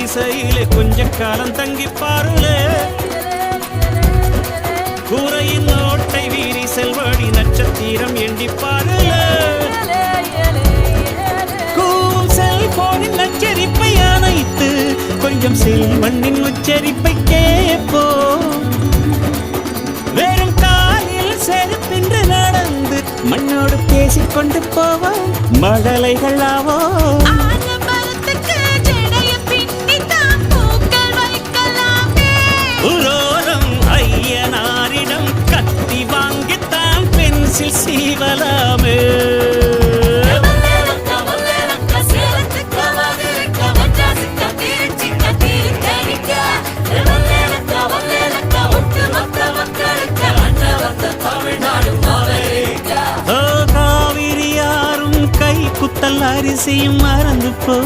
குடிசையிலே கொஞ்ச காலம் தங்கி பாருலே கூரையின் ஓட்டை வீரி செல்வாடி நட்சத்திரம் எண்டி பாருலே கூவும் செல்போனின் நச்சரிப்பை அணைத்து கொஞ்சம் செல்வண்ணின் உச்சரிப்பை கேட்போ வெறும் காலில் செருப்பின்று நடந்து மண்ணோடு பேசிக்கொண்டு போவோம் மழலைகள் ஆவோ ஐயனாரிடம் கத்தி வாங்கித்தான் பென்சில் சீவலாமே காவிரி யாரும் கை குத்தல் அரிசியும் மறந்து போ